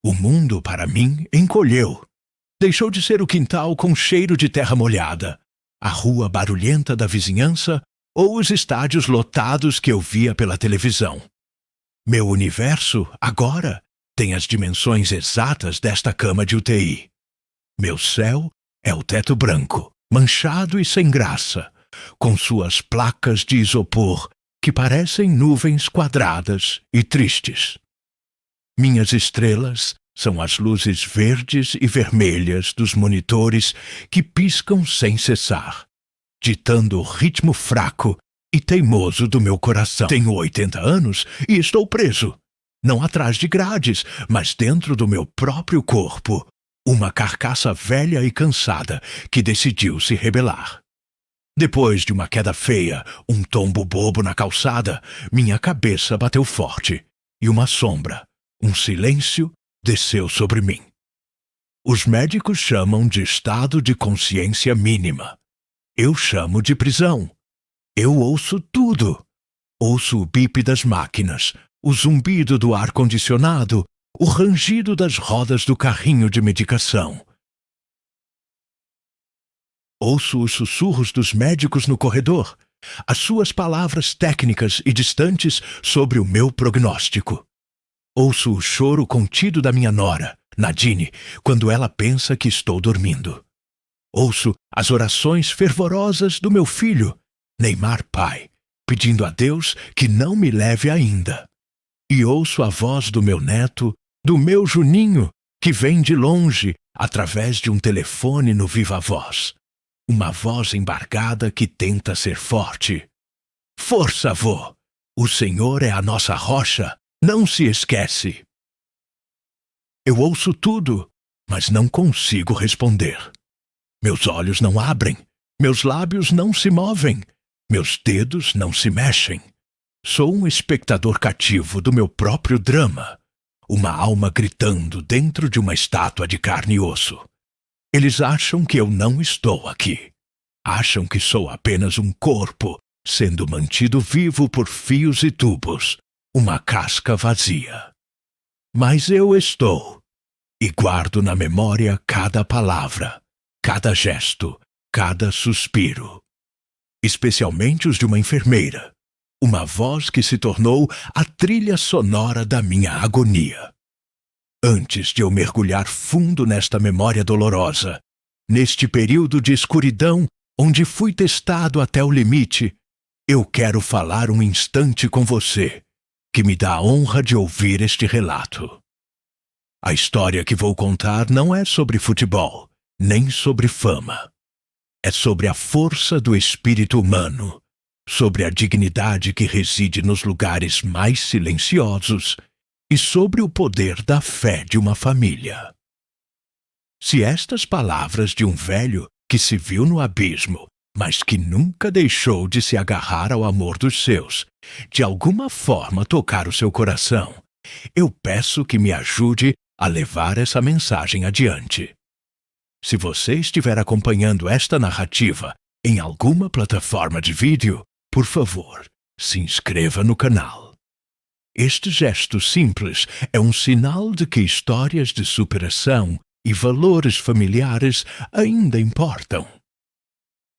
O mundo, para mim, encolheu. Deixou de ser o quintal com cheiro de terra molhada, a rua barulhenta da vizinhança ou os estádios lotados que eu via pela televisão. Meu universo, agora, tem as dimensões exatas desta cama de UTI. Meu céu é o teto branco, manchado e sem graça, com suas placas de isopor que parecem nuvens quadradas e tristes. Minhas estrelas são as luzes verdes e vermelhas dos monitores que piscam sem cessar, ditando o ritmo fraco e teimoso do meu coração. Tenho 80 anos e estou preso, não atrás de grades, mas dentro do meu próprio corpo, uma carcaça velha e cansada que decidiu se rebelar. Depois de uma queda feia, um tombo bobo na calçada, minha cabeça bateu forte e uma sombra, um silêncio, desceu sobre mim. Os médicos chamam de estado de consciência mínima. Eu chamo de prisão. Eu ouço tudo. Ouço o bip das máquinas, o zumbido do ar-condicionado, o rangido das rodas do carrinho de medicação. Ouço os sussurros dos médicos no corredor, as suas palavras técnicas e distantes sobre o meu prognóstico. Ouço o choro contido da minha nora, Nadine, quando ela pensa que estou dormindo. Ouço as orações fervorosas do meu filho, Neymar pai, pedindo a Deus que não me leve ainda. E ouço a voz do meu neto, do meu Juninho, que vem de longe, através de um telefone no viva-voz. Uma voz embargada que tenta ser forte. Força, avô! O Senhor é a nossa rocha, não se esquece. Eu ouço tudo, mas não consigo responder. Meus olhos não abrem, meus lábios não se movem, meus dedos não se mexem. Sou um espectador cativo do meu próprio drama, uma alma gritando dentro de uma estátua de carne e osso. Eles acham que eu não estou aqui. Acham que sou apenas um corpo, sendo mantido vivo por fios e tubos, uma casca vazia. Mas eu estou, e guardo na memória cada palavra, cada gesto, cada suspiro. Especialmente os de uma enfermeira, uma voz que se tornou a trilha sonora da minha agonia. Antes de eu mergulhar fundo nesta memória dolorosa, neste período de escuridão onde fui testado até o limite, eu quero falar um instante com você, que me dá a honra de ouvir este relato. A história que vou contar não é sobre futebol, nem sobre fama. É sobre a força do espírito humano, sobre a dignidade que reside nos lugares mais silenciosos e sobre o poder da fé de uma família. Se estas palavras de um velho que se viu no abismo, mas que nunca deixou de se agarrar ao amor dos seus, de alguma forma tocar o seu coração, eu peço que me ajude a levar essa mensagem adiante. Se você estiver acompanhando esta narrativa em alguma plataforma de vídeo, por favor, se inscreva no canal. Este gesto simples é um sinal de que histórias de superação e valores familiares ainda importam.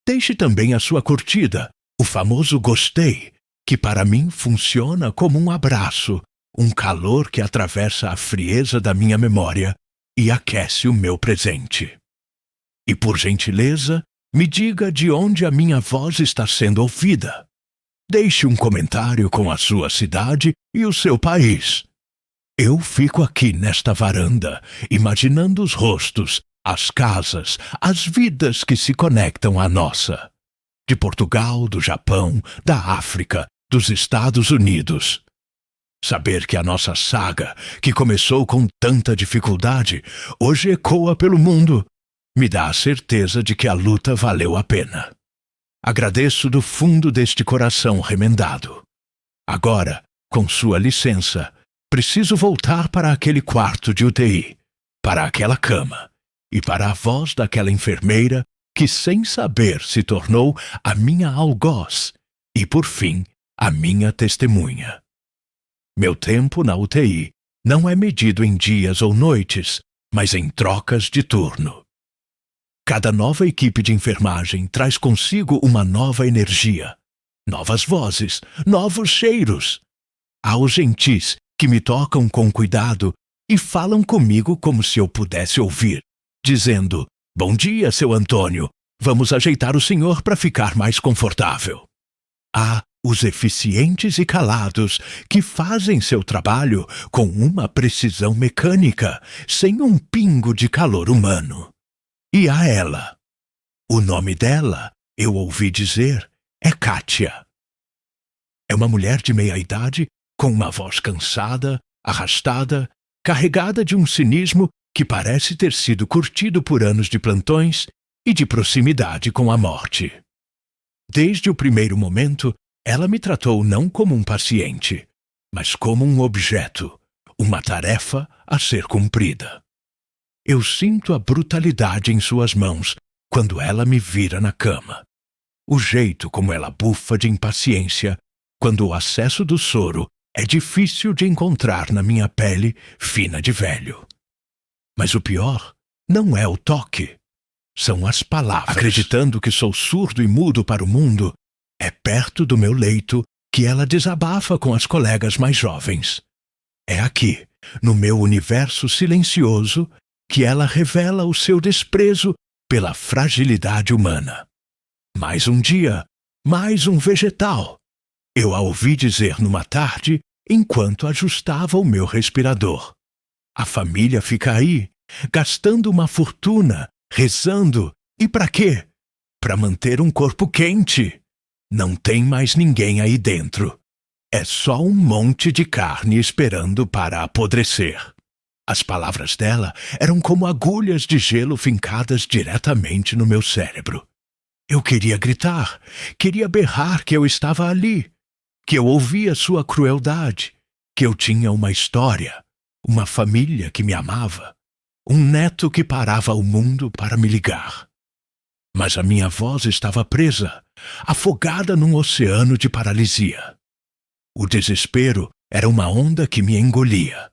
Deixe também a sua curtida, o famoso gostei, que para mim funciona como um abraço, um calor que atravessa a frieza da minha memória e aquece o meu presente. E por gentileza, me diga de onde a minha voz está sendo ouvida. Deixe um comentário com a sua cidade e o seu país. Eu fico aqui nesta varanda, imaginando os rostos, as casas, as vidas que se conectam à nossa. De Portugal, do Japão, da África, dos Estados Unidos. Saber que a nossa saga, que começou com tanta dificuldade, hoje ecoa pelo mundo, me dá a certeza de que a luta valeu a pena. Agradeço do fundo deste coração remendado. Agora, com sua licença, preciso voltar para aquele quarto de UTI, para aquela cama, e para a voz daquela enfermeira que, sem saber, se tornou a minha algoz e, por fim, a minha testemunha. Meu tempo na UTI não é medido em dias ou noites, mas em trocas de turno. Cada nova equipe de enfermagem traz consigo uma nova energia, novas vozes, novos cheiros. Há os gentis que me tocam com cuidado e falam comigo como se eu pudesse ouvir, dizendo: "Bom dia, seu Antônio, vamos ajeitar o senhor para ficar mais confortável." Há os eficientes e calados que fazem seu trabalho com uma precisão mecânica, sem um pingo de calor humano. E há ela. O nome dela, eu ouvi dizer, é Kátia. É uma mulher de meia-idade, com uma voz cansada, arrastada, carregada de um cinismo que parece ter sido curtido por anos de plantões e de proximidade com a morte. Desde o primeiro momento, ela me tratou não como um paciente, mas como um objeto, uma tarefa a ser cumprida. Eu sinto a brutalidade em suas mãos quando ela me vira na cama. O jeito como ela bufa de impaciência quando o acesso do soro é difícil de encontrar na minha pele fina de velho. Mas o pior não é o toque. São as palavras. Acreditando que sou surdo e mudo para o mundo, é perto do meu leito que ela desabafa com as colegas mais jovens. É aqui, no meu universo silencioso, que ela revela o seu desprezo pela fragilidade humana. Mais um dia, mais um vegetal. Eu a ouvi dizer numa tarde, enquanto ajustava o meu respirador. A família fica aí, gastando uma fortuna, rezando, e para quê? Para manter um corpo quente. Não tem mais ninguém aí dentro. É só um monte de carne esperando para apodrecer. As palavras dela eram como agulhas de gelo fincadas diretamente no meu cérebro. Eu queria gritar, queria berrar que eu estava ali, que eu ouvia sua crueldade, que eu tinha uma história, uma família que me amava, um neto que parava o mundo para me ligar. Mas a minha voz estava presa, afogada num oceano de paralisia. O desespero era uma onda que me engolia.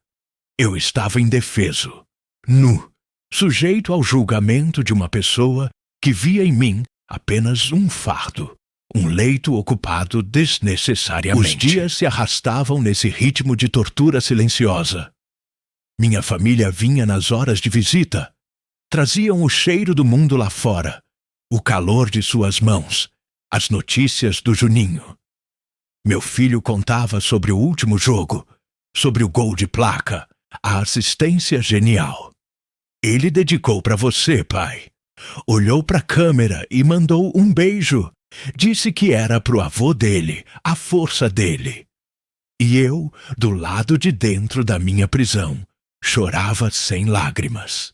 Eu estava indefeso, nu, sujeito ao julgamento de uma pessoa que via em mim apenas um fardo, um leito ocupado desnecessariamente. Os dias se arrastavam nesse ritmo de tortura silenciosa. Minha família vinha nas horas de visita. Traziam o cheiro do mundo lá fora, o calor de suas mãos, as notícias do Juninho. Meu filho contava sobre o último jogo, sobre o gol de placa, a assistência genial. Ele dedicou para você, pai. Olhou para a câmera e mandou um beijo. Disse que era pro avô dele, a força dele. E eu, do lado de dentro da minha prisão, chorava sem lágrimas.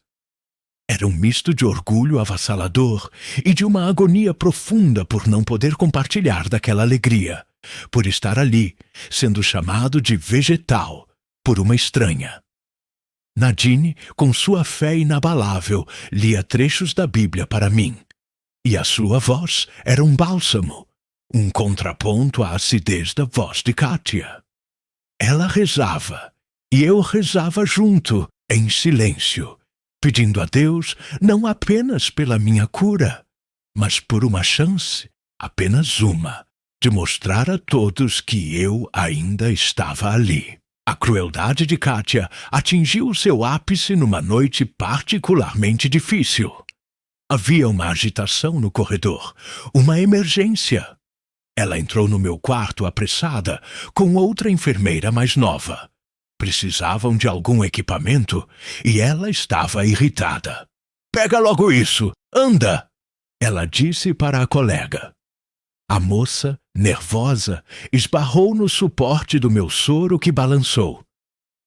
Era um misto de orgulho avassalador e de uma agonia profunda por não poder compartilhar daquela alegria, por estar ali, sendo chamado de vegetal por uma estranha. Nadine, com sua fé inabalável, lia trechos da Bíblia para mim. E a sua voz era um bálsamo, um contraponto à acidez da voz de Kátia. Ela rezava, e eu rezava junto, em silêncio, pedindo a Deus não apenas pela minha cura, mas por uma chance, apenas uma, de mostrar a todos que eu ainda estava ali. A crueldade de Kátia atingiu o seu ápice numa noite particularmente difícil. Havia uma agitação no corredor, uma emergência. Ela entrou no meu quarto apressada, com outra enfermeira mais nova. Precisavam de algum equipamento e ela estava irritada. "Pega logo isso! Anda!" ela disse para a colega. A moça, nervosa, esbarrou no suporte do meu soro que balançou.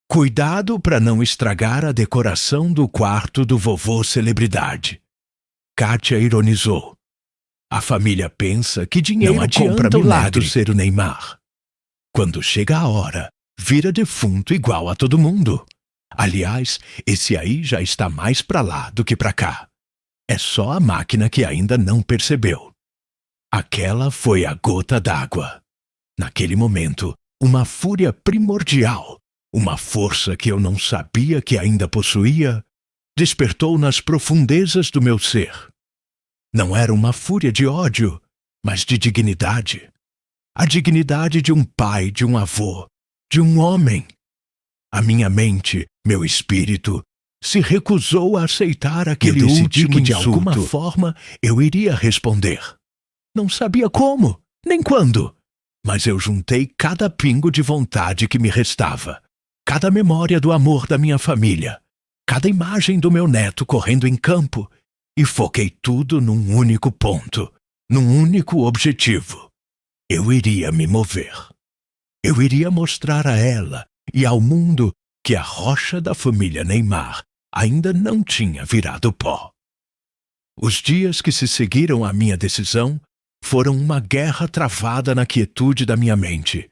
Cuidado para não estragar a decoração do quarto do vovô celebridade. Kátia ironizou. A família pensa que dinheiro não compra milagre ser o Neymar. Quando chega a hora, vira defunto igual a todo mundo. Aliás, esse aí já está mais para lá do que para cá. É só a máquina que ainda não percebeu. Aquela foi a gota d'água. Naquele momento, uma fúria primordial, uma força que eu não sabia que ainda possuía, despertou nas profundezas do meu ser. Não era uma fúria de ódio, mas de dignidade. A dignidade de um pai, de um avô, de um homem. A minha mente, meu espírito, se recusou a aceitar aquele último de alguma forma eu iria responder. Não sabia como, nem quando, mas eu juntei cada pingo de vontade que me restava, cada memória do amor da minha família, cada imagem do meu neto correndo em campo, e foquei tudo num único ponto, num único objetivo. Eu iria me mover. Eu iria mostrar a ela e ao mundo que a rocha da família Neymar ainda não tinha virado pó. Os dias que se seguiram à minha decisão foram uma guerra travada na quietude da minha mente,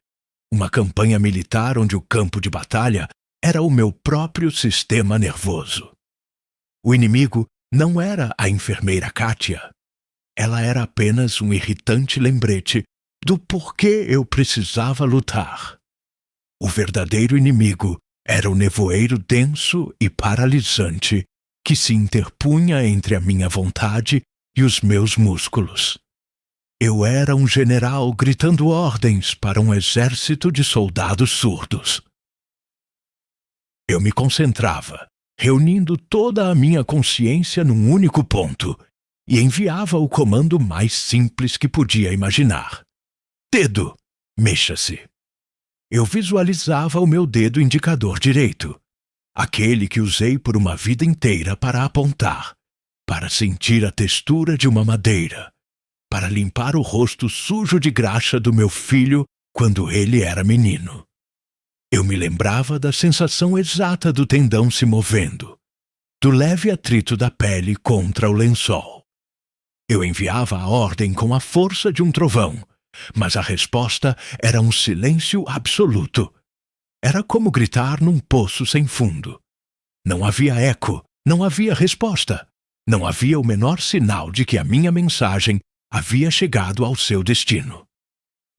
uma campanha militar onde o campo de batalha era o meu próprio sistema nervoso. O inimigo não era a enfermeira Kátia. Ela era apenas um irritante lembrete do porquê eu precisava lutar. O verdadeiro inimigo era o nevoeiro denso e paralisante que se interpunha entre a minha vontade e os meus músculos. Eu era um general gritando ordens para um exército de soldados surdos. Eu me concentrava, reunindo toda a minha consciência num único ponto, e enviava o comando mais simples que podia imaginar. Dedo, mexa-se. Eu visualizava o meu dedo indicador direito, aquele que usei por uma vida inteira para apontar, para sentir a textura de uma madeira, para limpar o rosto sujo de graxa do meu filho quando ele era menino. Eu me lembrava da sensação exata do tendão se movendo, do leve atrito da pele contra o lençol. Eu enviava a ordem com a força de um trovão, mas a resposta era um silêncio absoluto. Era como gritar num poço sem fundo. Não havia eco, não havia resposta, não havia o menor sinal de que a minha mensagem havia chegado ao seu destino.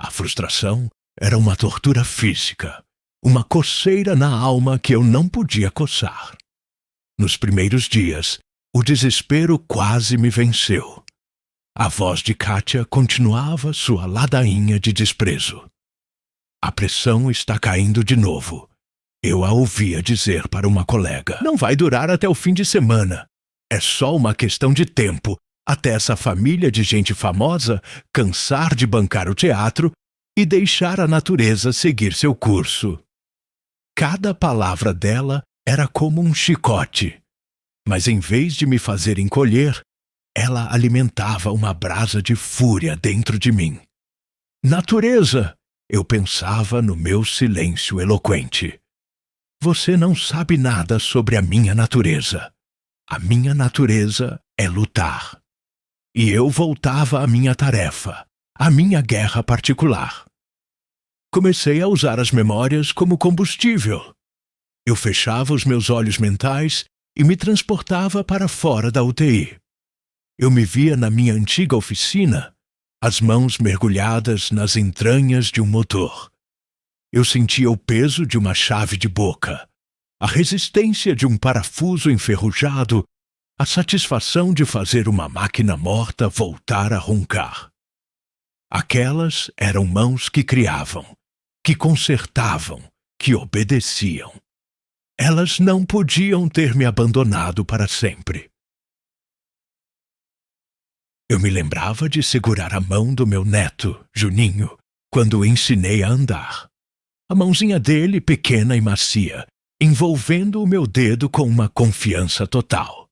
A frustração era uma tortura física, uma coceira na alma que eu não podia coçar. Nos primeiros dias, o desespero quase me venceu. A voz de Kátia continuava sua ladainha de desprezo. A pressão está caindo de novo. Eu a ouvia dizer para uma colega. Não vai durar até o fim de semana. É só uma questão de tempo até essa família de gente famosa cansar de bancar o teatro e deixar a natureza seguir seu curso. Cada palavra dela era como um chicote, mas em vez de me fazer encolher, ela alimentava uma brasa de fúria dentro de mim. Natureza! Eu pensava no meu silêncio eloquente. Você não sabe nada sobre a minha natureza. A minha natureza é lutar. E eu voltava à minha tarefa, à minha guerra particular. Comecei a usar as memórias como combustível. Eu fechava os meus olhos mentais e me transportava para fora da UTI. Eu me via na minha antiga oficina, as mãos mergulhadas nas entranhas de um motor. Eu sentia o peso de uma chave de boca, a resistência de um parafuso enferrujado, a satisfação de fazer uma máquina morta voltar a roncar. Aquelas eram mãos que criavam, que consertavam, que obedeciam. Elas não podiam ter me abandonado para sempre. Eu me lembrava de segurar a mão do meu neto, Juninho, quando o ensinei a andar. A mãozinha dele, pequena e macia, envolvendo o meu dedo com uma confiança total.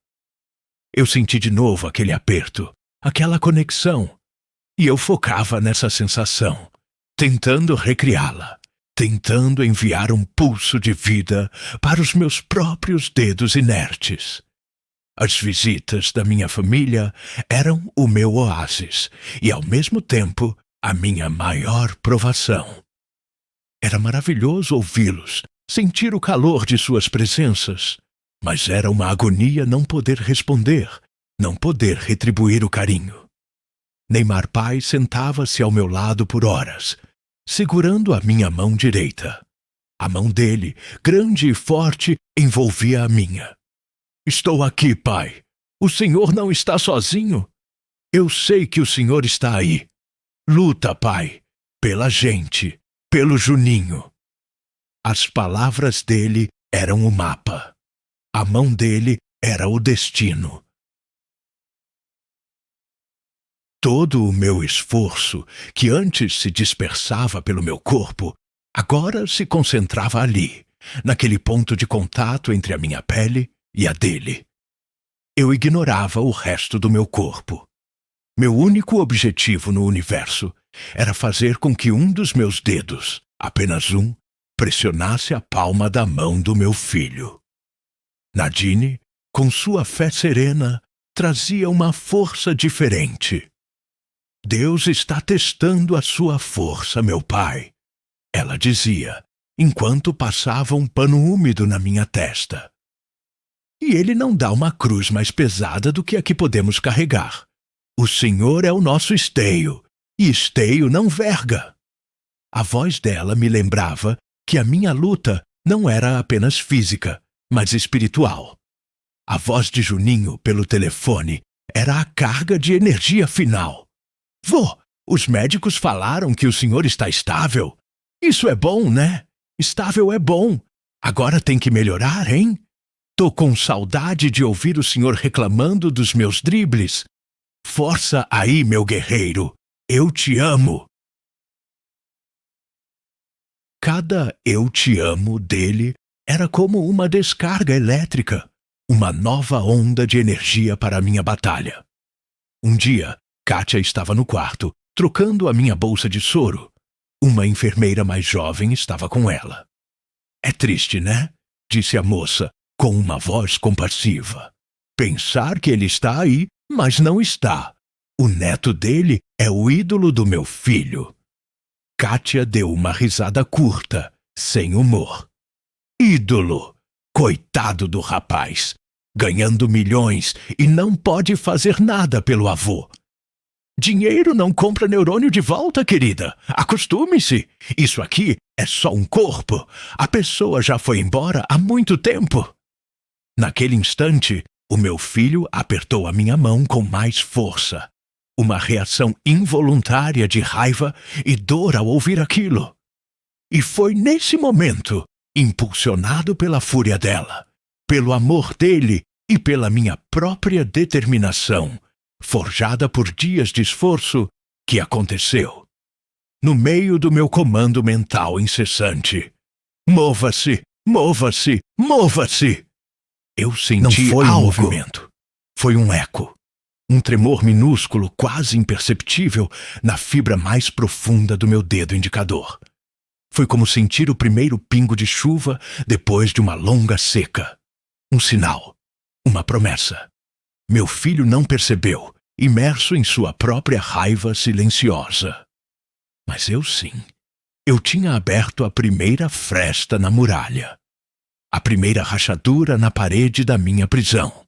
Eu senti de novo aquele aperto, aquela conexão, e eu focava nessa sensação, tentando recriá-la, tentando enviar um pulso de vida para os meus próprios dedos inertes. As visitas da minha família eram o meu oásis e, ao mesmo tempo, a minha maior provação. Era maravilhoso ouvi-los, sentir o calor de suas presenças, mas era uma agonia não poder responder, não poder retribuir o carinho. Neymar pai sentava-se ao meu lado por horas, segurando a minha mão direita. A mão dele, grande e forte, envolvia a minha. Estou aqui, pai. O senhor não está sozinho. Eu sei que o senhor está aí. Luta, pai, pela gente, pelo Juninho. As palavras dele eram o mapa. A mão dele era o destino. Todo o meu esforço, que antes se dispersava pelo meu corpo, agora se concentrava ali, naquele ponto de contato entre a minha pele e a dele. Eu ignorava o resto do meu corpo. Meu único objetivo no universo era fazer com que um dos meus dedos, apenas um, pressionasse a palma da mão do meu filho. Nadine, com sua fé serena, trazia uma força diferente. Deus está testando a sua força, meu pai, ela dizia, enquanto passava um pano úmido na minha testa. E ele não dá uma cruz mais pesada do que a que podemos carregar. O Senhor é o nosso esteio, e esteio não verga. A voz dela me lembrava que a minha luta não era apenas física, mas espiritual. A voz de Juninho pelo telefone era a carga de energia final. Vô, os médicos falaram que o senhor está estável. Isso é bom, né? Estável é bom. Agora tem que melhorar, hein? Tô com saudade de ouvir o senhor reclamando dos meus dribles. Força aí, meu guerreiro. Eu te amo. Cada eu te amo dele era como uma descarga elétrica, uma nova onda de energia para a minha batalha. Um dia, Kátia estava no quarto, trocando a minha bolsa de soro. Uma enfermeira mais jovem estava com ela. É triste, né? Disse a moça, com uma voz compassiva. Pensar que ele está aí, mas não está. O neto dele é o ídolo do meu filho. Kátia deu uma risada curta, sem humor. Ídolo! Coitado do rapaz! Ganhando milhões e não pode fazer nada pelo avô. Dinheiro não compra neurônio de volta, querida. Acostume-se. Isso aqui é só um corpo. A pessoa já foi embora há muito tempo. Naquele instante, o meu filho apertou a minha mão com mais força. Uma reação involuntária de raiva e dor ao ouvir aquilo. E foi nesse momento, impulsionado pela fúria dela, pelo amor dele e pela minha própria determinação, forjada por dias de esforço, que aconteceu. No meio do meu comando mental incessante. Mova-se, mova-se, mova-se! Eu senti Não foi algo. movimento. Foi um eco. Um tremor minúsculo, quase imperceptível, na fibra mais profunda do meu dedo indicador. Foi como sentir o primeiro pingo de chuva depois de uma longa seca. Um sinal. Uma promessa. Meu filho não percebeu, imerso em sua própria raiva silenciosa. Mas eu sim. Eu tinha aberto a primeira fresta na muralha. A primeira rachadura na parede da minha prisão.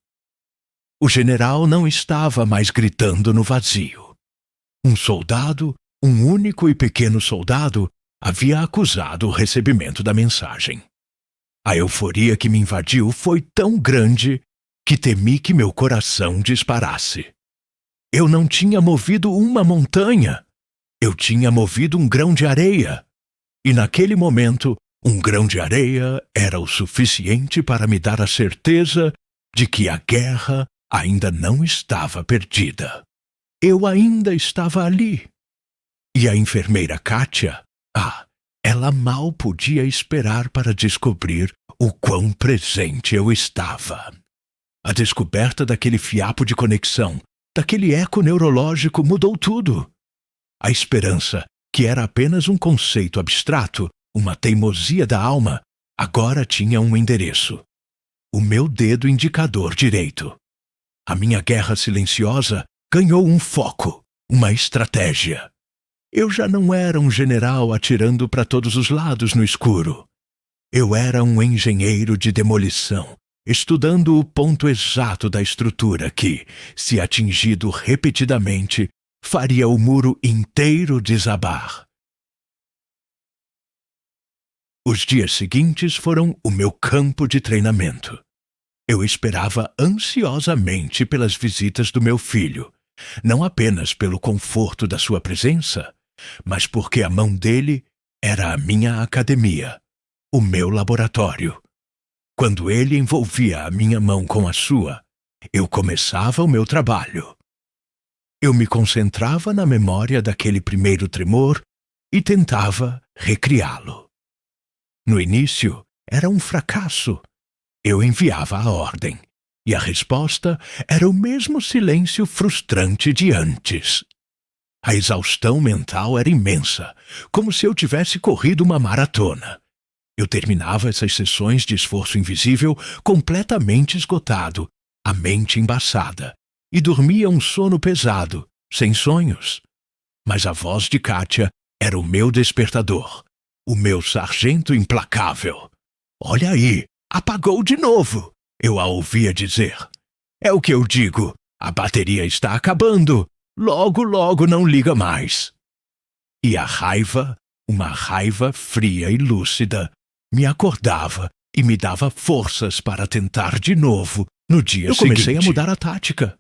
O general não estava mais gritando no vazio. Um soldado, um único e pequeno soldado, havia acusado o recebimento da mensagem. A euforia que me invadiu foi tão grande que temi que meu coração disparasse. Eu não tinha movido uma montanha. Eu tinha movido um grão de areia. E naquele momento, um grão de areia era o suficiente para me dar a certeza de que a guerra ainda não estava perdida. Eu ainda estava ali. E a enfermeira Kátia, ela mal podia esperar para descobrir o quão presente eu estava. A descoberta daquele fiapo de conexão, daquele eco neurológico mudou tudo. A esperança, que era apenas um conceito abstrato, uma teimosia da alma, agora tinha um endereço. O meu dedo indicador direito. A minha guerra silenciosa ganhou um foco, uma estratégia. Eu já não era um general atirando para todos os lados no escuro. Eu era um engenheiro de demolição, estudando o ponto exato da estrutura que, se atingido repetidamente, faria o muro inteiro desabar. Os dias seguintes foram o meu campo de treinamento. Eu esperava ansiosamente pelas visitas do meu filho, não apenas pelo conforto da sua presença, mas porque a mão dele era a minha academia, o meu laboratório. Quando ele envolvia a minha mão com a sua, eu começava o meu trabalho. Eu me concentrava na memória daquele primeiro tremor e tentava recriá-lo. No início, era um fracasso. Eu enviava a ordem, e a resposta era o mesmo silêncio frustrante de antes. A exaustão mental era imensa, como se eu tivesse corrido uma maratona. Eu terminava essas sessões de esforço invisível completamente esgotado, a mente embaçada, e dormia um sono pesado, sem sonhos. Mas a voz de Kátia era o meu despertador, o meu sargento implacável. "Olha aí, apagou de novo", eu a ouvia dizer. "É o que eu digo, a bateria está acabando, logo, logo não liga mais." E a raiva, uma raiva fria e lúcida, me acordava e me dava forças para tentar de novo no dia seguinte. Eu comecei a mudar a tática.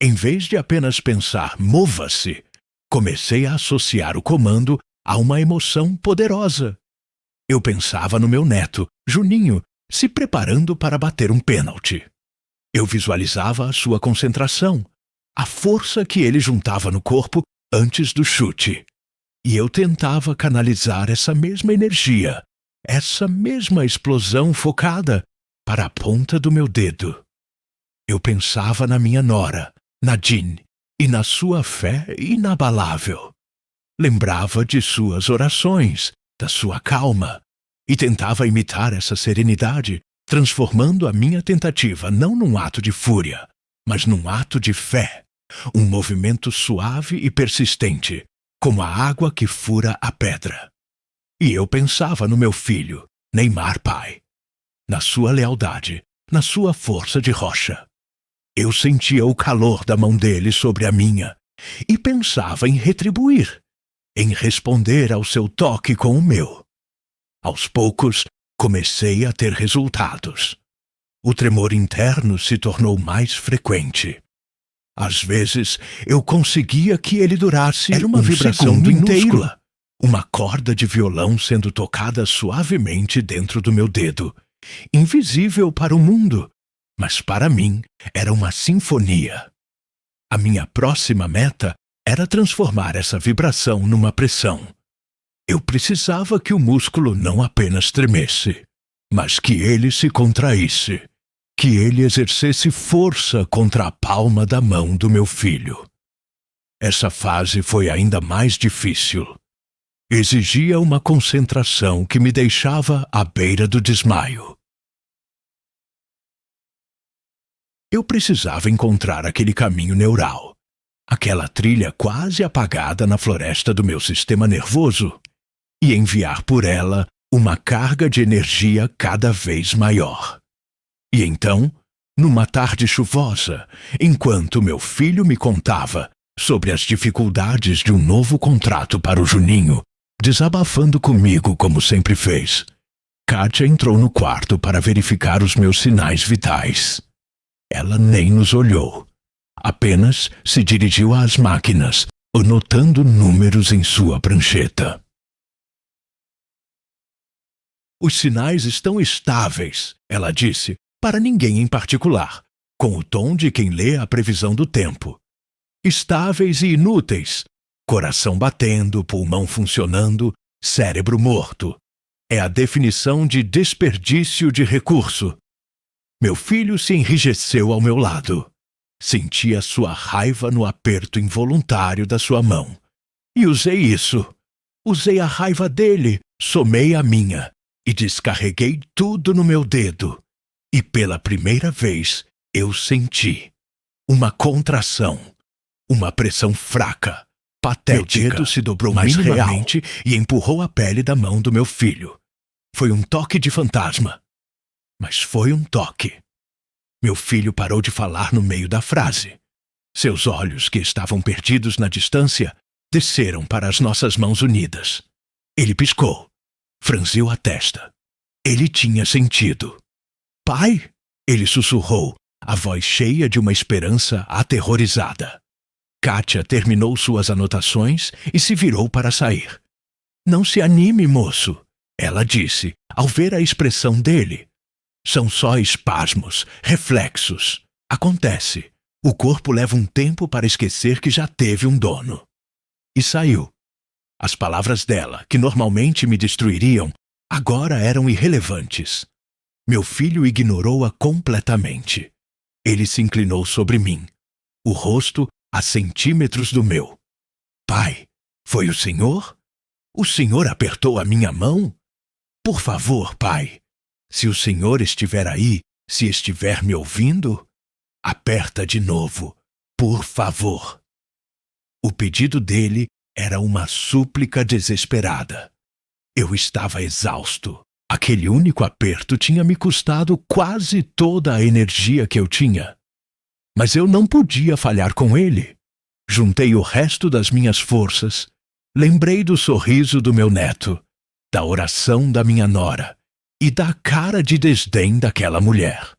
Em vez de apenas pensar "mova-se", comecei a associar o comando a uma emoção poderosa. Eu pensava no meu neto, Juninho, se preparando para bater um pênalti. Eu visualizava a sua concentração, a força que ele juntava no corpo antes do chute. E eu tentava canalizar essa mesma energia, essa mesma explosão focada, para a ponta do meu dedo. Eu pensava na minha nora, Nadine, e na sua fé inabalável. Lembrava de suas orações, da sua calma, e tentava imitar essa serenidade, transformando a minha tentativa não num ato de fúria, mas num ato de fé, um movimento suave e persistente, como a água que fura a pedra. E eu pensava no meu filho, Neymar pai, na sua lealdade, na sua força de rocha. Eu sentia o calor da mão dele sobre a minha e pensava em retribuir, em responder ao seu toque com o meu. Aos poucos, comecei a ter resultados. O tremor interno se tornou mais frequente. Às vezes, eu conseguia que ele durasse Era uma vibração minúscula, uma corda de violão sendo tocada suavemente dentro do meu dedo, invisível para o mundo, mas para mim era uma sinfonia. A minha próxima meta era transformar essa vibração numa pressão. Eu precisava que o músculo não apenas tremesse, mas que ele se contraísse, que ele exercesse força contra a palma da mão do meu filho. Essa fase foi ainda mais difícil. Exigia uma concentração que me deixava à beira do desmaio. Eu precisava encontrar aquele caminho neural, aquela trilha quase apagada na floresta do meu sistema nervoso, e enviar por ela uma carga de energia cada vez maior. E então, numa tarde chuvosa, enquanto meu filho me contava sobre as dificuldades de um novo contrato para o Juninho, desabafando comigo como sempre fez, Kátia entrou no quarto para verificar os meus sinais vitais. Ela nem nos olhou. Apenas se dirigiu às máquinas, anotando números em sua prancheta. "Os sinais estão estáveis", ela disse, para ninguém em particular, com o tom de quem lê a previsão do tempo. "Estáveis e inúteis. Coração batendo, pulmão funcionando, cérebro morto. É a definição de desperdício de recurso." Meu filho se enrijeceu ao meu lado. Sentia sua raiva no aperto involuntário da sua mão. E usei isso. Usei a raiva dele, somei a minha, e descarreguei tudo no meu dedo. E pela primeira vez eu senti uma contração, uma pressão fraca, patética. Meu dedo se dobrou mais minimamente e empurrou a pele da mão do meu filho. Foi um toque de fantasma. Mas foi um toque. Meu filho parou de falar no meio da frase. Seus olhos, que estavam perdidos na distância, desceram para as nossas mãos unidas. Ele piscou. franziu a testa. Ele tinha sentido. Pai, ele sussurrou, a voz cheia de uma esperança aterrorizada. Kátia terminou suas anotações e se virou para sair. Não se anime, moço, ela disse, ao ver a expressão dele. São só espasmos, reflexos. Acontece. O corpo leva um tempo para esquecer que já teve um dono. E saiu. As palavras dela, que normalmente me destruiriam, agora eram irrelevantes. Meu filho ignorou-a completamente. Ele se inclinou sobre mim, o rosto a centímetros do meu. Pai, foi o senhor? O senhor apertou a minha mão? Por favor, pai, se o senhor estiver aí, se estiver me ouvindo, aperta de novo, por favor. O pedido dele era uma súplica desesperada. Eu estava exausto. Aquele único aperto tinha me custado quase toda a energia que eu tinha. Mas eu não podia falhar com ele. Juntei o resto das minhas forças. Lembrei do sorriso do meu neto, da oração da minha nora e da cara de desdém daquela mulher.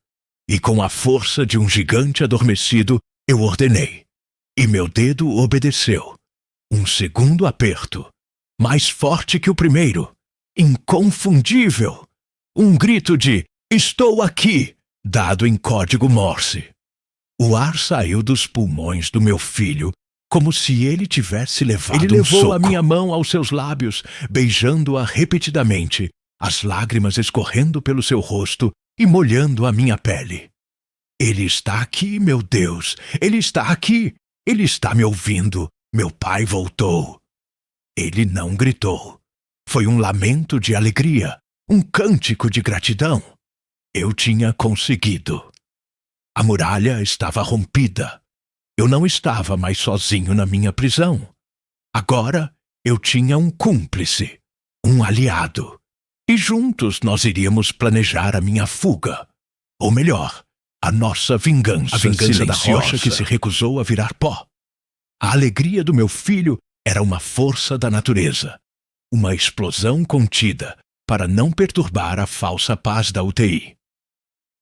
E com a força de um gigante adormecido, eu ordenei. E meu dedo obedeceu. Um segundo aperto, mais forte que o primeiro, inconfundível. Um grito de "Estou aqui", dado em código Morse. O ar saiu dos pulmões do meu filho, como se ele tivesse levado Ele levou soco. a Minha mão aos seus lábios, beijando-a repetidamente, as lágrimas escorrendo pelo seu rosto e molhando a minha pele. Ele está aqui, meu Deus, ele está aqui, ele está me ouvindo, meu pai voltou. Ele não gritou. Foi um lamento de alegria, um cântico de gratidão. Eu tinha conseguido. A muralha estava rompida. Eu não estava mais sozinho na minha prisão. Agora eu tinha um cúmplice, um aliado. E juntos nós iríamos planejar a minha fuga. Ou melhor, a nossa vingança. A vingança da rocha que se recusou a virar pó. A alegria do meu filho era uma força da natureza. Uma explosão contida para não perturbar a falsa paz da UTI.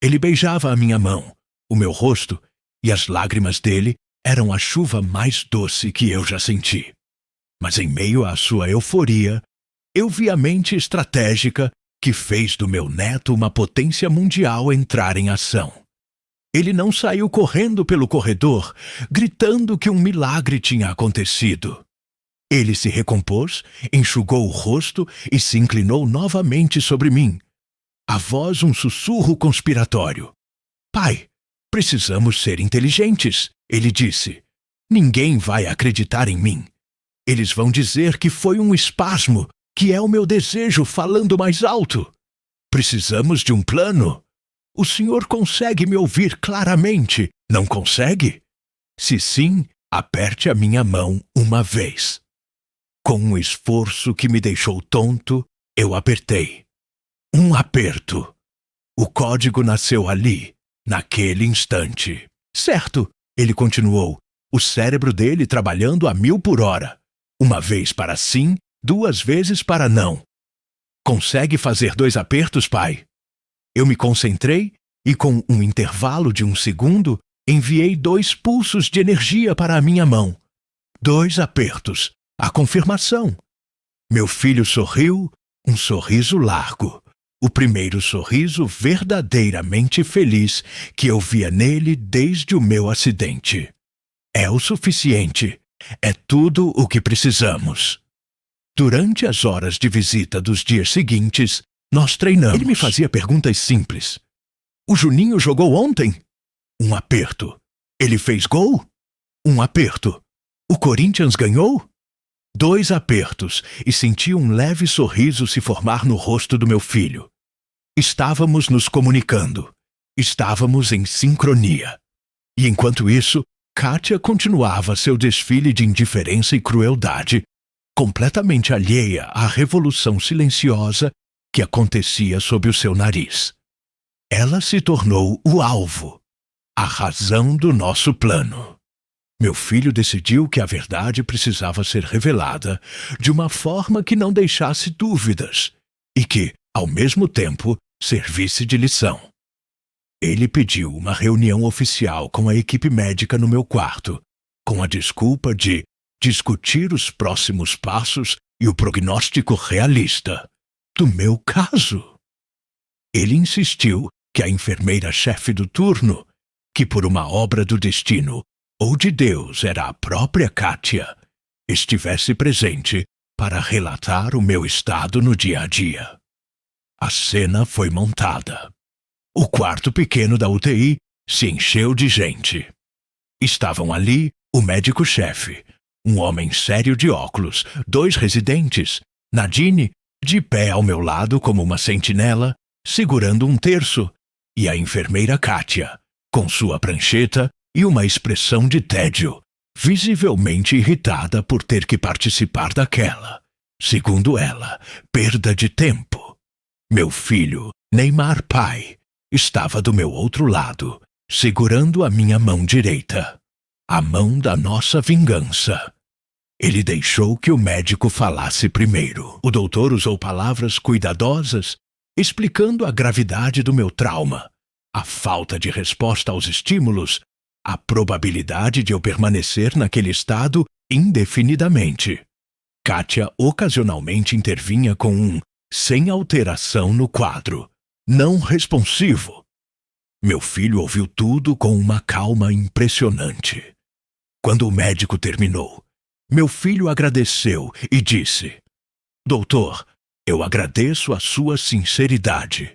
Ele beijava a minha mão, o meu rosto, e as lágrimas dele eram a chuva mais doce que eu já senti. Mas em meio à sua euforia, eu vi a mente estratégica que fez do meu neto uma potência mundial entrar em ação. Ele não saiu correndo pelo corredor, gritando que um milagre tinha acontecido. Ele se recompôs, enxugou o rosto e se inclinou novamente sobre mim. A voz um sussurro conspiratório. Pai, precisamos ser inteligentes, ele disse. Ninguém vai acreditar em mim. Eles vão dizer que foi um espasmo, que é o meu desejo falando mais alto. Precisamos de um plano. O senhor consegue me ouvir claramente, não consegue? Se sim, aperte a minha mão uma vez. Com um esforço que me deixou tonto, eu apertei. Um aperto. O código nasceu ali, naquele instante. Certo, ele continuou, o cérebro dele trabalhando a 1000 por hora. Uma vez para sim, 2 vezes para não. Consegue fazer 2 apertos, pai? Eu me concentrei e, com um intervalo de 1 segundo, enviei 2 pulsos de energia para a minha mão. 2 apertos. A confirmação. Meu filho sorriu, um sorriso largo. O primeiro sorriso verdadeiramente feliz que eu via nele desde o meu acidente. É o suficiente. É tudo o que precisamos. Durante as horas de visita dos dias seguintes, nós treinamos. Ele me fazia perguntas simples. O Juninho jogou ontem? Um aperto. Ele fez gol? Um aperto. O Corinthians ganhou? 2 apertos, e senti um leve sorriso se formar no rosto do meu filho. Estávamos nos comunicando. Estávamos em sincronia. E enquanto isso, Kátia continuava seu desfile de indiferença e crueldade, completamente alheia à revolução silenciosa que acontecia sob o seu nariz. Ela se tornou o alvo, a razão do nosso plano. Meu filho decidiu que a verdade precisava ser revelada de uma forma que não deixasse dúvidas, e que, ao mesmo tempo, servisse de lição. Ele pediu uma reunião oficial com a equipe médica no meu quarto, com a desculpa de discutir os próximos passos e o prognóstico realista do meu caso. Ele insistiu que a enfermeira-chefe do turno, que por uma obra do destino ou de Deus era a própria Kátia, estivesse presente para relatar o meu estado no dia a dia. A cena foi montada. O quarto pequeno da UTI se encheu de gente. Estavam ali o médico-chefe, um homem sério de óculos, 2 residentes, Nadine, de pé ao meu lado como uma sentinela, segurando um terço, e a enfermeira Kátia, com sua prancheta e uma expressão de tédio, visivelmente irritada por ter que participar daquela, segundo ela, perda de tempo. Meu filho, Neymar pai, estava do meu outro lado, segurando a minha mão direita, a mão da nossa vingança. Ele deixou que o médico falasse primeiro. O doutor usou palavras cuidadosas, explicando a gravidade do meu trauma, a falta de resposta aos estímulos, a probabilidade de eu permanecer naquele estado indefinidamente. Kátia ocasionalmente intervinha com um sem alteração no quadro, não responsivo. Meu filho ouviu tudo com uma calma impressionante. Quando o médico terminou, meu filho agradeceu e disse: Doutor, eu agradeço a sua sinceridade,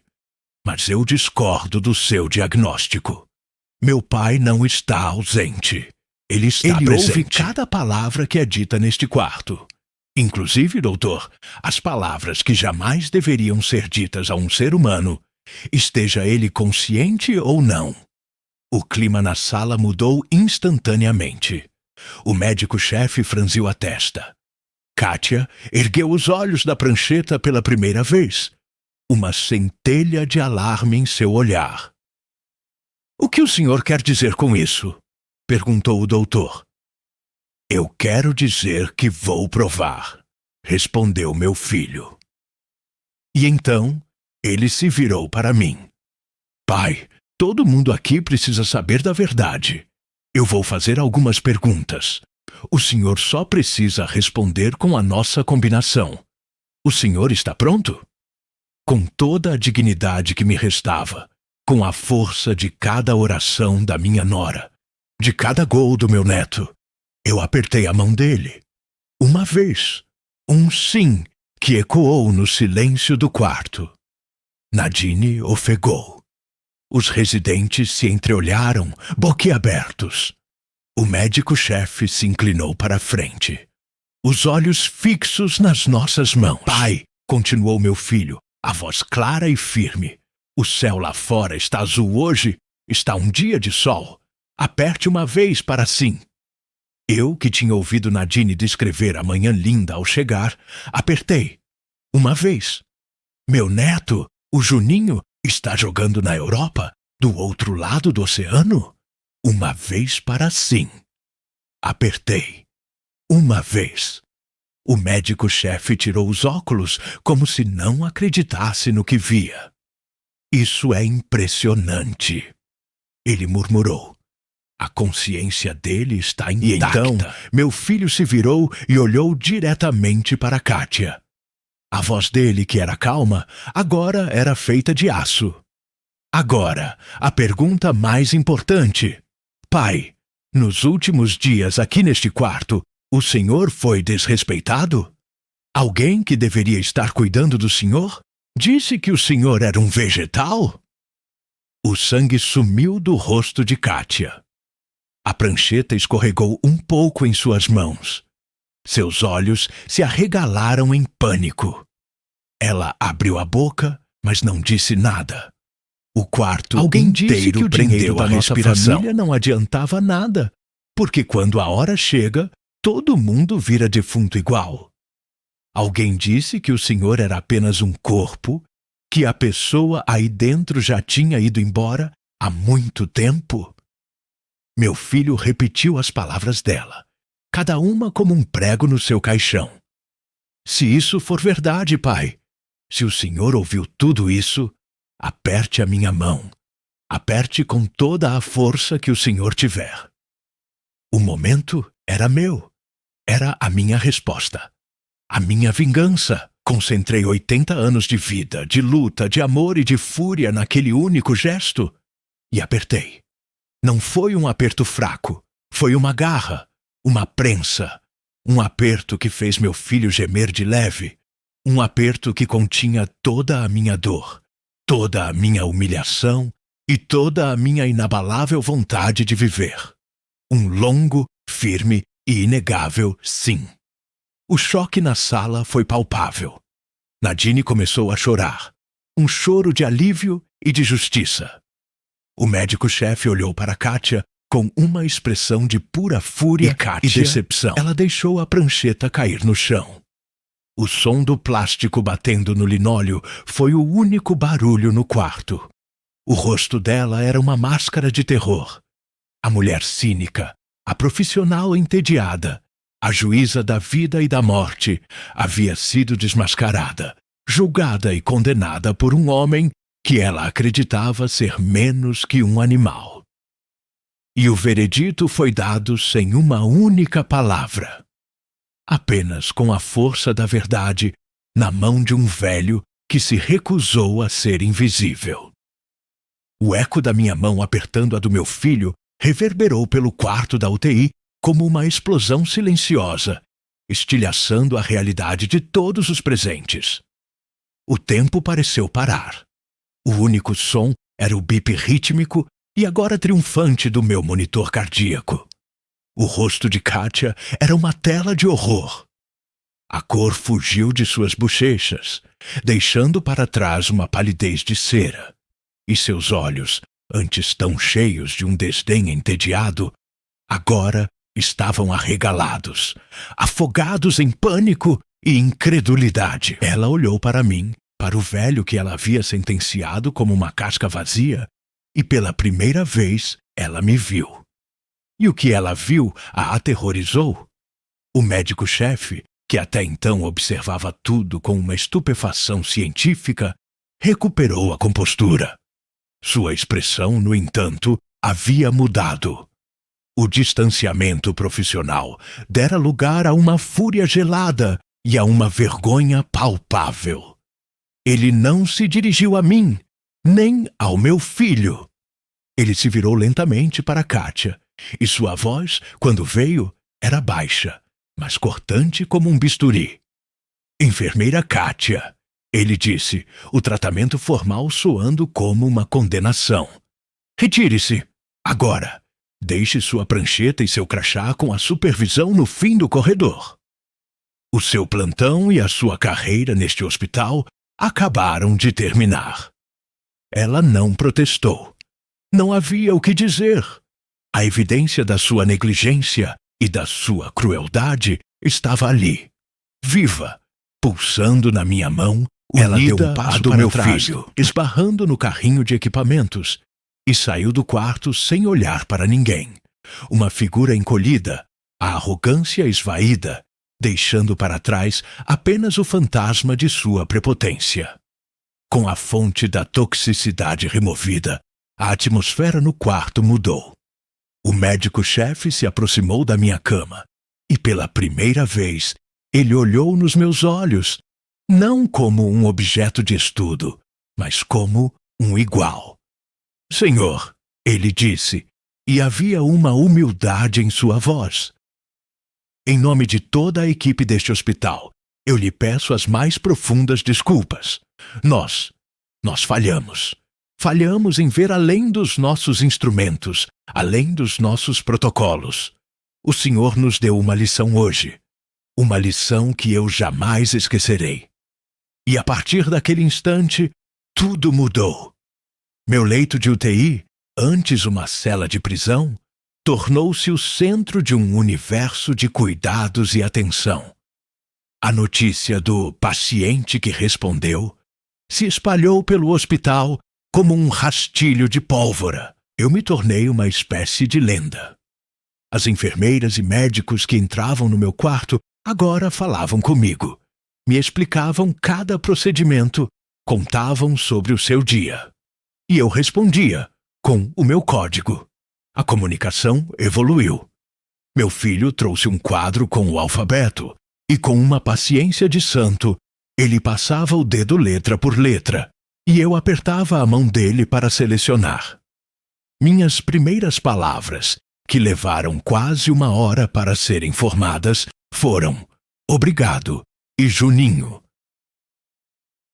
mas eu discordo do seu diagnóstico. Meu pai não está ausente. Ele está presente. Ele ouve cada palavra que é dita neste quarto. Inclusive, doutor, as palavras que jamais deveriam ser ditas a um ser humano, esteja ele consciente ou não. O clima na sala mudou instantaneamente. O médico-chefe franziu a testa. Kátia ergueu os olhos da prancheta pela primeira vez. Uma centelha de alarme em seu olhar. O que o senhor quer dizer com isso? Perguntou o doutor. Eu quero dizer que vou provar, respondeu meu filho. E então, ele se virou para mim. Pai, todo mundo aqui precisa saber da verdade. Eu vou fazer algumas perguntas. O senhor só precisa responder com a nossa combinação. O senhor está pronto? Com toda a dignidade que me restava, com a força de cada oração da minha nora, de cada gol do meu neto, eu apertei a mão dele. Uma vez, um sim que ecoou no silêncio do quarto. Nadine ofegou. Os residentes se entreolharam, boquiabertos. O médico-chefe se inclinou para a frente, os olhos fixos nas nossas mãos. Pai, continuou meu filho, a voz clara e firme. O céu lá fora está azul hoje, está um dia de sol. Aperte uma vez para sim. Eu, que tinha ouvido Nadine descrever a manhã linda ao chegar, apertei. Uma vez. Meu neto, o Juninho, está jogando na Europa, do outro lado do oceano? Uma vez para sim. Apertei. Uma vez. O médico-chefe tirou os óculos como se não acreditasse no que via. Isso é impressionante. Ele murmurou. A consciência dele está intacta. E então, meu filho se virou e olhou diretamente para Kátia. A voz dele, que era calma, agora era feita de aço. Agora, a pergunta mais importante. Pai, nos últimos dias aqui neste quarto, o senhor foi desrespeitado? Alguém que deveria estar cuidando do senhor disse que o senhor era um vegetal? O sangue sumiu do rosto de Kátia. A prancheta escorregou um pouco em suas mãos. Seus olhos se arregalaram em pânico. Ela abriu a boca, mas não disse nada. O quarto Alguém disse inteiro que o dinheiro prendeu da a nossa respiração. família Não adiantava nada, porque quando a hora chega, todo mundo vira defunto igual. Alguém disse que o senhor era apenas um corpo, que a pessoa aí dentro já tinha ido embora há muito tempo. Meu filho repetiu as palavras dela, cada uma como um prego no seu caixão. Se isso for verdade, pai, Se o senhor ouviu tudo isso, aperte a minha mão. Aperte com toda a força que o senhor tiver. O momento era meu. Era a minha resposta. A minha vingança. Concentrei 80 anos de vida, de luta, de amor e de fúria naquele único gesto e apertei. Não foi um aperto fraco, foi uma garra, uma prensa, um aperto que fez meu filho gemer de leve, um aperto que continha toda a minha dor, toda a minha humilhação e toda a minha inabalável vontade de viver. Um longo, firme e inegável sim. O choque na sala foi palpável. Nadine começou a chorar. Um choro de alívio e de justiça. O médico-chefe olhou para Kátia com uma expressão de pura fúria e decepção. Ela deixou a prancheta cair no chão. O som do plástico batendo no linóleo foi o único barulho no quarto. O rosto dela era uma máscara de terror. A mulher cínica, a profissional entediada, a juíza da vida e da morte, havia sido desmascarada, julgada e condenada por um homem que ela acreditava ser menos que um animal. E o veredito foi dado sem uma única palavra. Apenas com a força da verdade na mão de um velho que se recusou a ser invisível. O eco da minha mão apertando a do meu filho reverberou pelo quarto da UTI como uma explosão silenciosa, estilhaçando a realidade de todos os presentes. O tempo pareceu parar. O único som era o bip rítmico e agora triunfante do meu monitor cardíaco. O rosto de Kátia era uma tela de horror. A cor fugiu de suas bochechas, deixando para trás uma palidez de cera. E seus olhos, antes tão cheios de um desdém entediado, agora estavam arregalados, afogados em pânico e incredulidade. Ela olhou para mim, para o velho que ela havia sentenciado como uma casca vazia, e pela primeira vez ela me viu. E o que ela viu a aterrorizou. O médico-chefe, que até então observava tudo com uma estupefação científica, recuperou a compostura. Sua expressão, no entanto, havia mudado. O distanciamento profissional dera lugar a uma fúria gelada e a uma vergonha palpável. Ele não se dirigiu a mim, nem ao meu filho. Ele se virou lentamente para Kátia, e sua voz, quando veio, era baixa, mas cortante como um bisturi. Enfermeira Kátia, ele disse, o tratamento formal soando como uma condenação. Retire-se, agora. Deixe sua prancheta e seu crachá com a supervisão no fim do corredor. O seu plantão e a sua carreira neste hospital acabaram de terminar. Ela não protestou. Não havia o que dizer. A evidência da sua negligência e da sua crueldade estava ali, viva, pulsando na minha mão. Ela deu um passo para meu filho, esbarrando no carrinho de equipamentos, e saiu do quarto sem olhar para ninguém. Uma figura encolhida, a arrogância esvaída, deixando para trás apenas o fantasma de sua prepotência. Com a fonte da toxicidade removida, a atmosfera no quarto mudou. O médico-chefe se aproximou da minha cama e, pela primeira vez, ele olhou nos meus olhos, não como um objeto de estudo, mas como um igual. Senhor, ele disse, e havia uma humildade em sua voz. Em nome de toda a equipe deste hospital, eu lhe peço as mais profundas desculpas. Nós falhamos. Falhamos em ver além dos nossos instrumentos, além dos nossos protocolos. O Senhor nos deu uma lição hoje. Uma lição que eu jamais esquecerei. E a partir daquele instante, tudo mudou. Meu leito de UTI, antes uma cela de prisão, tornou-se o centro de um universo de cuidados e atenção. A notícia do paciente que respondeu se espalhou pelo hospital como um rastilho de pólvora. Eu me tornei uma espécie de lenda. As enfermeiras e médicos que entravam no meu quarto agora falavam comigo. me explicavam cada procedimento, contavam sobre o seu dia. E eu respondia, com o meu código. A comunicação evoluiu. Meu filho trouxe um quadro com o alfabeto, e com uma paciência de santo, ele passava o dedo letra por letra, e eu apertava a mão dele para selecionar. Minhas primeiras palavras, que levaram quase 1 hora para serem formadas, foram obrigado e Juninho.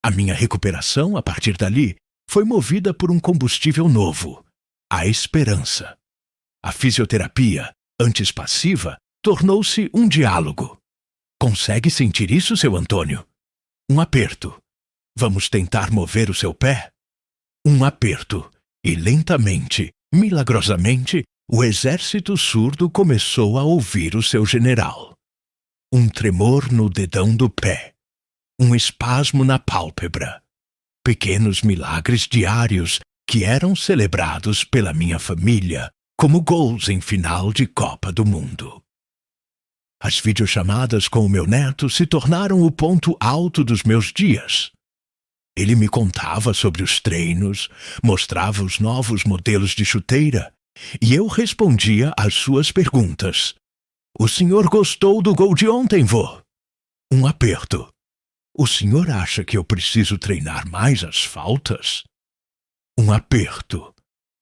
A minha recuperação, a partir dali, foi movida por um combustível novo, a esperança. A fisioterapia, antes passiva, tornou-se um diálogo. Consegue sentir isso, seu Antônio? Um aperto. Vamos tentar mover o seu pé? Um aperto. E lentamente, milagrosamente, o exército surdo começou a ouvir o seu general. Um tremor no dedão do pé. Um espasmo na pálpebra. Pequenos milagres diários que eram celebrados pela minha família como gols em final de Copa do Mundo. As videochamadas com o meu neto se tornaram o ponto alto dos meus dias. Ele me contava sobre os treinos, mostrava os novos modelos de chuteira, e eu respondia às suas perguntas. O senhor gostou do gol de ontem, vô? Um aperto. O senhor acha que eu preciso treinar mais as faltas? Um aperto.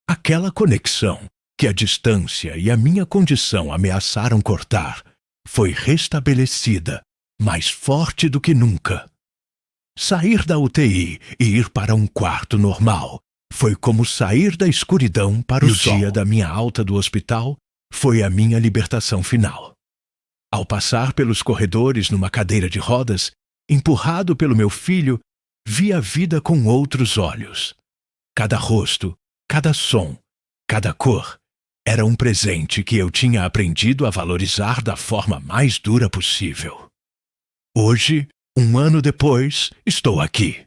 Aquela conexão que a distância e a minha condição ameaçaram cortar foi restabelecida, mais forte do que nunca. Sair da UTI e ir para um quarto normal foi como sair da escuridão para o sol. O dia da minha alta do hospital foi a minha libertação final. Ao passar pelos corredores numa cadeira de rodas, empurrado pelo meu filho, vi a vida com outros olhos. Cada rosto, cada som, cada cor era um presente que eu tinha aprendido a valorizar da forma mais dura possível. Hoje, 1 ano depois, estou aqui,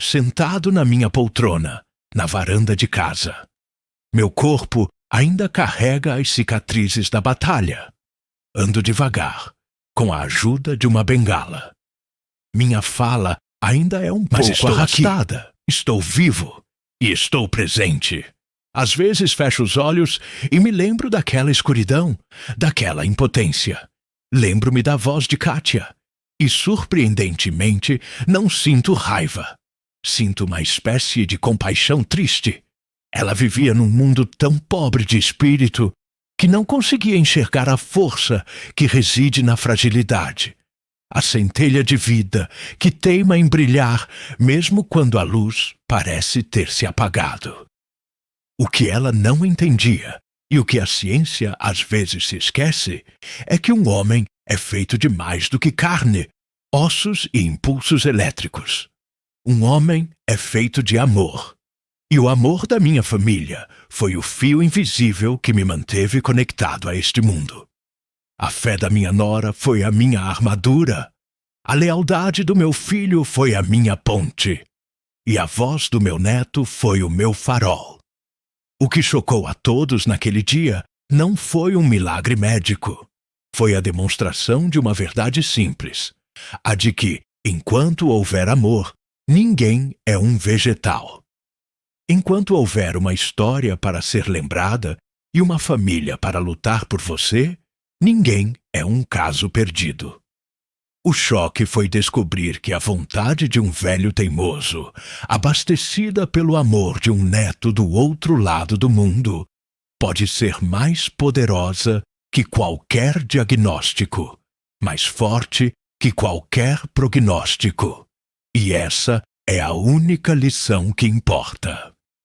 sentado na minha poltrona, na varanda de casa. Meu corpo ainda carrega as cicatrizes da batalha. Ando devagar, com a ajuda de uma bengala. Minha fala ainda é um pouco arrastada. Aqui. Estou vivo e estou presente. Às vezes fecho os olhos e me lembro daquela escuridão, daquela impotência. Lembro-me da voz de Kátia. E, surpreendentemente, não sinto raiva. Sinto uma espécie de compaixão triste. Ela vivia num mundo tão pobre de espírito que não conseguia enxergar a força que reside na fragilidade. A centelha de vida que teima em brilhar mesmo quando a luz parece ter se apagado. O que ela não entendia, e o que a ciência às vezes se esquece, é que um homem é feito de mais do que carne, ossos e impulsos elétricos. Um homem é feito de amor. E o amor da minha família foi o fio invisível que me manteve conectado a este mundo. A fé da minha nora foi a minha armadura. A lealdade do meu filho foi a minha ponte. E a voz do meu neto foi o meu farol. O que chocou a todos naquele dia não foi um milagre médico. Foi a demonstração de uma verdade simples, a de que, enquanto houver amor, ninguém é um vegetal. Enquanto houver uma história para ser lembrada e uma família para lutar por você, ninguém é um caso perdido. O choque foi descobrir que a vontade de um velho teimoso, abastecida pelo amor de um neto do outro lado do mundo, pode ser mais poderosa que qualquer diagnóstico, mais forte que qualquer prognóstico. E essa é a única lição que importa.